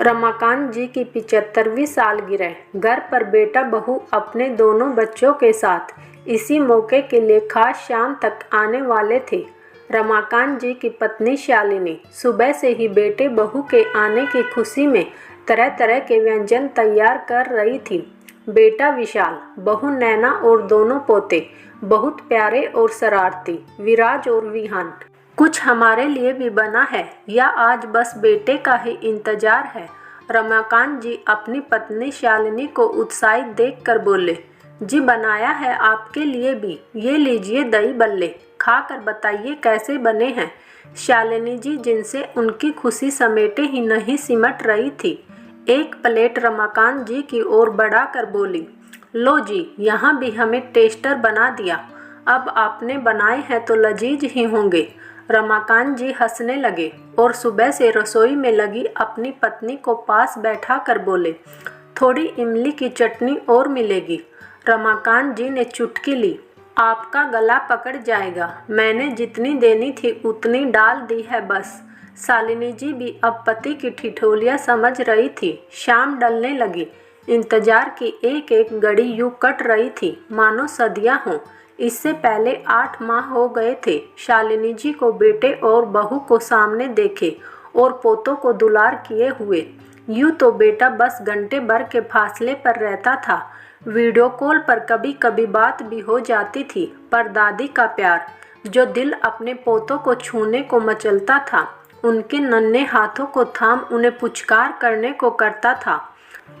रमाकांत जी की 75वीं सालगिरह। घर पर बेटा बहू अपने दोनों बच्चों के साथ इसी मौके के लिए खास शाम तक आने वाले थे। रमाकांत जी की पत्नी शालिनी सुबह से ही बेटे बहू के आने की खुशी में तरह तरह के व्यंजन तैयार कर रही थी। बेटा विशाल, बहू नैना और दोनों पोते बहुत प्यारे और शरारती विराज और विहान। कुछ हमारे लिए भी बना है या आज बस बेटे का ही इंतजार है? रमाकांत जी अपनी पत्नी शालिनी को उत्साहित देखकर बोले। जी बनाया है आपके लिए भी, ये लीजिए दही बल्ले, खाकर बताइए कैसे बने हैं। शालिनी जी जिनसे उनकी खुशी समेटे ही नहीं सिमट रही थी, एक प्लेट रमाकांत जी की ओर बढ़ाकर बोली, लो जी यहाँ भी हमें टेस्टर बना दिया, अब आपने बनाए हैं तो लजीज ही होंगे। रमाकांत जी हंसने लगे और सुबह से रसोई में लगी अपनी पत्नी को पास बैठा कर बोले, थोड़ी इमली की चटनी और मिलेगी। रमाकांत जी ने चुटकी ली, आपका गला पकड़ जाएगा, मैंने जितनी देनी थी उतनी डाल दी है बस। शालिनी जी भी अब पति की ठिठोलियाँ समझ रही थी। शाम ढलने लगी। इंतजार की एक एक घड़ी यूं कट रही थी मानो सदियां हों। इससे पहले 8 माह हो गए थे शालिनी जी को बेटे और बहू को सामने देखे और पोतों को दुलार किए हुए। यूं तो बेटा बस घंटे भर के फासले पर रहता था। वीडियो कॉल पर कभी कभी बात भी हो जाती थी, पर दादी का प्यार जो दिल अपने पोतों को छूने को मचलता था, उनके नन्हे हाथों को थाम उन्हें पुचकार करने को करता था।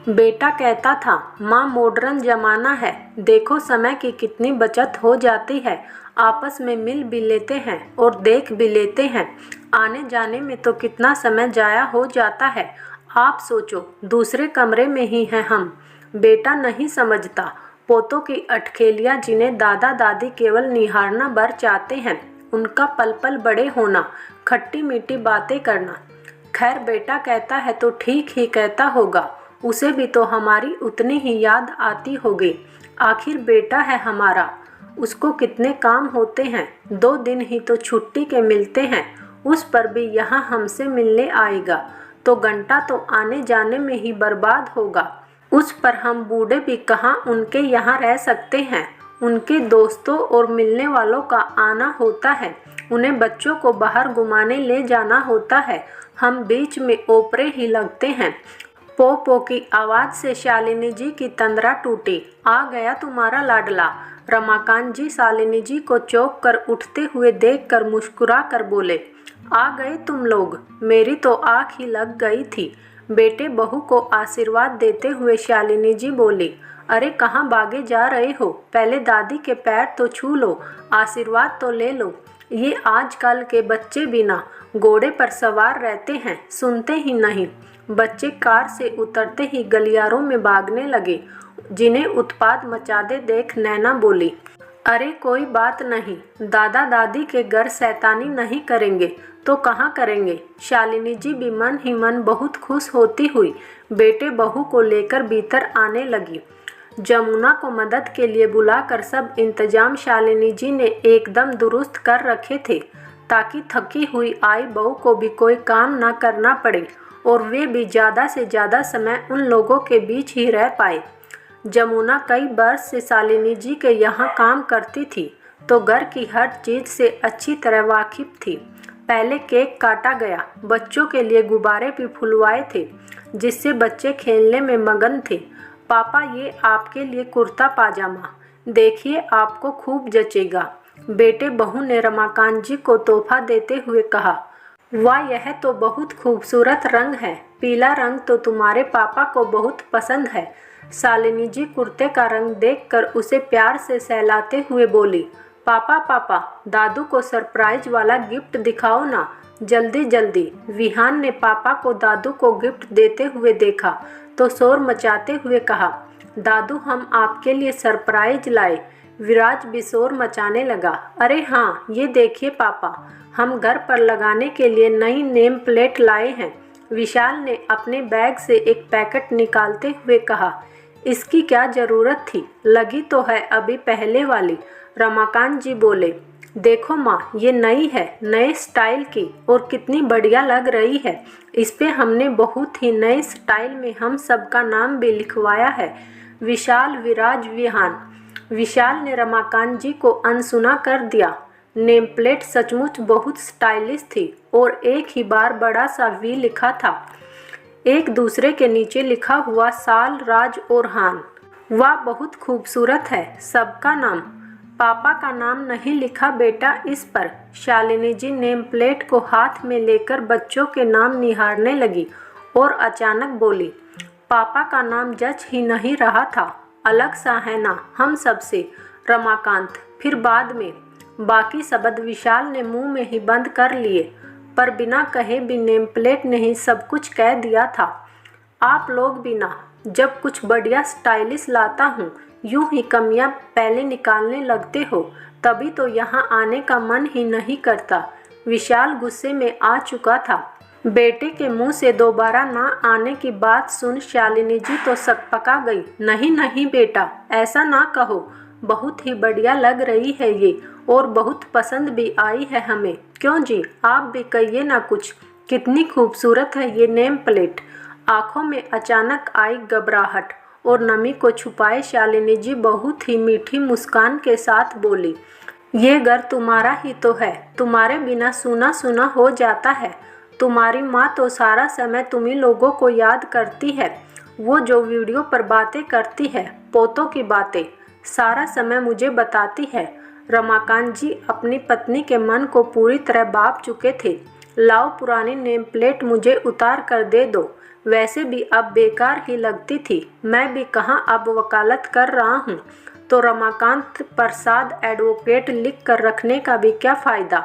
बेटा कहता था, माँ मॉडर्न जमाना है, देखो समय की कितनी बचत हो जाती है, आपस में मिल भी लेते हैं और देख भी लेते हैं, आने जाने में तो कितना समय जाया हो जाता है। आप सोचो दूसरे कमरे में ही हैं हम। बेटा नहीं समझता पोतों की अटखेलियाँ जिन्हें दादा दादी केवल निहारना भर चाहते हैं, उनका पल पल बड़े होना, खट्टी मीठी बातें करना। खैर बेटा कहता है तो ठीक ही कहता होगा, उसे भी तो हमारी उतनी ही याद आती होगी। आखिर बेटा है हमारा, उसको कितने काम होते हैं, 2 दिन ही तो छुट्टी के मिलते हैं, उस पर भी यहाँ हमसे मिलने आएगा तो घंटा तो आने जाने में ही बर्बाद होगा। उस पर हम बूढ़े भी कहाँ उनके यहाँ रह सकते हैं। उनके दोस्तों और मिलने वालों का आना होता है, उन्हें बच्चों को बाहर घुमाने ले जाना होता है, हम बीच में ओपरे ही लगते हैं। पो पो की आवाज़ से शालिनी जी की तंद्रा टूटी। आ गया तुम्हारा लाडला। रमाकांत जी शालिनी जी को चौंक कर उठते हुए देखकर मुस्कुरा कर बोले, आ गए तुम लोग, मेरी तो आँख ही लग गई थी। बेटे बहू को आशीर्वाद देते हुए शालिनी जी बोली, अरे कहाँ भागे जा रहे हो, पहले दादी के पैर तो छू लो, आशीर्वाद तो ले लो। ये आजकल के बच्चे बिना घोड़े पर सवार रहते हैं, सुनते ही नहीं। बच्चे कार से उतरते ही गलियारों में भागने लगे। जिन्हें उत्पात मचाते देख नैना बोली, अरे कोई बात नहीं, दादा दादी के घर शैतानी नहीं करेंगे तो कहाँ करेंगे। शालिनी जी भी मन ही मन बहुत खुश होती हुई बेटे बहू को लेकर भीतर आने लगी। जमुना को मदद के लिए बुलाकर सब इंतजाम शालिनी जी ने एकदम दुरुस्त कर रखे थे, ताकि थकी हुई आई बहू को भी कोई काम ना करना पड़े और वे भी ज़्यादा से ज़्यादा समय उन लोगों के बीच ही रह पाए। जमुना कई बरस से शालिनी जी के यहाँ काम करती थी, तो घर की हर चीज़ से अच्छी तरह वाकिफ थी। पहले केक काटा गया, बच्चों के लिए गुब्बारे भी फुलवाए थे, जिससे बच्चे खेलने में मगन थे। पापा ये आपके लिए कुर्ता पाजामा, देखिए आपको खूब जचेगा, बेटे बहू ने रमाकांत जी को तोहफा देते हुए कहा। वाह यह तो बहुत खूबसूरत रंग है, पीला रंग तो तुम्हारे पापा को बहुत पसंद है। शालिनी जी कुर्ते का रंग देखकर उसे प्यार से सहलाते हुए बोली, पापा पापा दादू को सरप्राइज वाला गिफ्ट दिखाओ ना, जल्दी जल्दी। विहान ने पापा को दादू को गिफ्ट देते हुए देखा तो शोर मचाते हुए कहा, दादू हम आपके लिए सरप्राइज लाए। विराज भी शोर मचाने लगा, अरे हाँ ये देखिए पापा, हम घर पर लगाने के लिए नई नेम प्लेट लाए हैं। विशाल ने अपने बैग से एक पैकेट निकालते हुए कहा, इसकी क्या ज़रूरत थी, लगी तो है अभी पहले वाली। रमाकांत जी बोले, देखो माँ ये नई है, नए स्टाइल की और कितनी बढ़िया लग रही है। इस पे हमने बहुत ही नए स्टाइल में हम सबका नाम भी लिखवाया है, विशाल विराज विहान। विशाल ने रमाकांत जी को अनसुना कर दिया। नेम प्लेट सचमुच बहुत स्टाइलिश थी और एक ही बार बड़ा सा वी लिखा था। एक दूसरे के नीचे लिखा हुआ साल, राज और हान। वाह, बहुत खूबसूरत है सबका नाम। पापा का नाम नहीं लिखा बेटा इस पर। शालिनी जी नेम प्लेट को हाथ में लेकर बच्चों के नाम निहारने लगी और अचानक बोली, पापा का नाम जच ही नहीं रहा था, अलग सा है ना हम सबसे। रमाकांत, फिर बाद में। बाकी शब्द विशाल ने मुंह में ही बंद कर लिए, पर बिना कहे भी नेम प्लेट ने ही सब कुछ कह दिया था। आप लोग भी ना, जब कुछ बढ़िया स्टाइलिश लाता हूँ यूं ही कमियां पहले निकालने लगते हो, तभी तो यहाँ आने का मन ही नहीं करता। विशाल गुस्से में आ चुका था। बेटे के मुंह से दोबारा ना आने की बात सुन शालिनी जी तो सकपका गई। नहीं नहीं बेटा, ऐसा ना कहो, बहुत ही बढ़िया लग रही है ये और बहुत पसंद भी आई है हमें। क्यों जी, आप भी कहिए ना कुछ, कितनी खूबसूरत है ये नेम प्लेट। आंखों में अचानक आई घबराहट और नमी को छुपाए शालिनी जी बहुत ही मीठी मुस्कान के साथ बोली, ये घर तुम्हारा ही तो है, तुम्हारे बिना सूना सूना हो जाता है। तुम्हारी माँ तो सारा समय तुम्ही लोगों को याद करती है। वो जो वीडियो पर बातें करती है, पोतों की बातें, सारा समय मुझे बताती है। रमाकांत जी अपनी पत्नी के मन को पूरी तरह भाप चुके थे। लाओ पुरानी नेम प्लेट मुझे उतार कर दे दो, वैसे भी अब बेकार ही लगती थी। मैं भी कहाँ अब वकालत कर रहा हूँ, तो रमाकांत प्रसाद एडवोकेट लिख कर रखने का भी क्या फ़ायदा।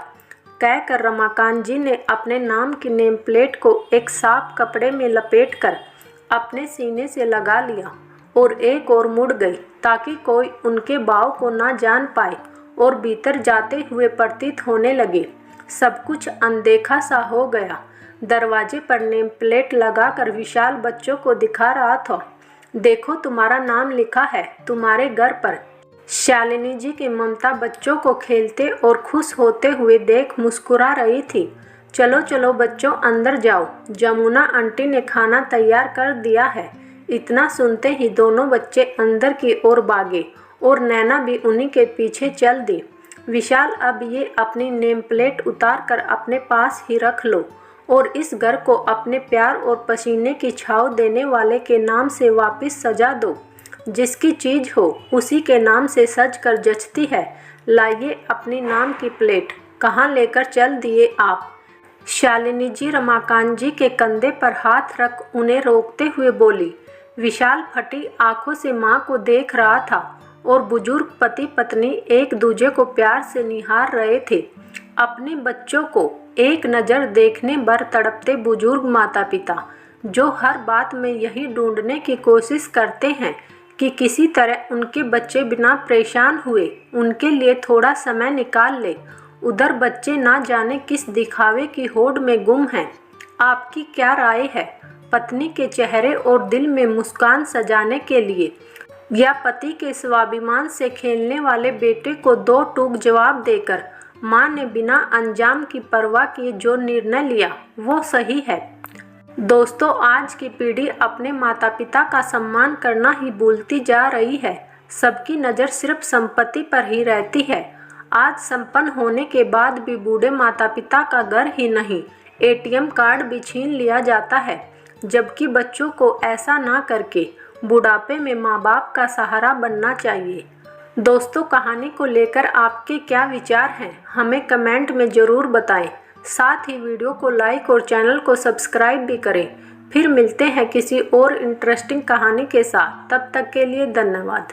कहकर रमाकांत जी ने अपने नाम की नेम प्लेट को एक साफ कपड़े में लपेटकर अपने सीने से लगा लिया और एक और मुड़ गई ताकि कोई उनके भाव को ना जान पाए और भीतर जाते हुए प्रतीत होने लगे सब कुछ अनदेखा सा हो गया। दरवाजे पर नेम प्लेट लगाकर विशाल बच्चों को दिखा रहा था, देखो तुम्हारा नाम लिखा है तुम्हारे घर पर। शालिनी जी की ममता बच्चों को खेलते और खुश होते हुए देख मुस्कुरा रही थी। चलो चलो बच्चों, अंदर जाओ, जमुना आंटी ने खाना तैयार कर दिया है। इतना सुनते ही दोनों बच्चे अंदर की ओर भागे और नैना भी उन्हीं के पीछे चल दी। विशाल, अब ये अपनी नेम प्लेट उतार कर अपने पास ही रख लो और इस घर को अपने प्यार और पसीने की छाव देने वाले के नाम से वापस सजा दो। जिसकी चीज हो उसी के नाम से सज कर जचती है। लाइए अपनी नाम की प्लेट। कहाँ लेकर चल दिए आप? शालिनी जी रमाकांत जी के कंधे पर हाथ रख उन्हें रोकते हुए बोली। विशाल फटी आंखों से माँ को देख रहा था और बुजुर्ग पति पत्नी एक दूजे को प्यार से निहार रहे थे। अपने बच्चों को एक नज़र देखने भर तड़पते बुजुर्ग माता पिता, जो हर बात में यही ढूंढने की कोशिश करते हैं कि किसी तरह उनके बच्चे बिना परेशान हुए उनके लिए थोड़ा समय निकाल ले। उधर बच्चे ना जाने किस दिखावे की होड़ में गुम हैं। आपकी क्या राय है? पत्नी के चेहरे और दिल में मुस्कान सजाने के लिए या पति के स्वाभिमान से खेलने वाले बेटे को दो टूक जवाब देकर माँ ने बिना अंजाम की परवाह किए जो निर्णय लिया वो सही है। दोस्तों, आज की पीढ़ी अपने माता पिता का सम्मान करना ही भूलती जा रही है। सबकी नज़र सिर्फ संपत्ति पर ही रहती है। आज संपन्न होने के बाद भी बूढ़े माता पिता का घर ही नहीं, एटीएम कार्ड भी छीन लिया जाता है, जबकि बच्चों को ऐसा ना करके बुढ़ापे में माँ बाप का सहारा बनना चाहिए। दोस्तों, कहानी को लेकर आपके क्या विचार हैं, हमें कमेंट में ज़रूर बताएं। साथ ही वीडियो को लाइक और चैनल को सब्सक्राइब भी करें। फिर मिलते हैं किसी और इंटरेस्टिंग कहानी के साथ। तब तक के लिए धन्यवाद।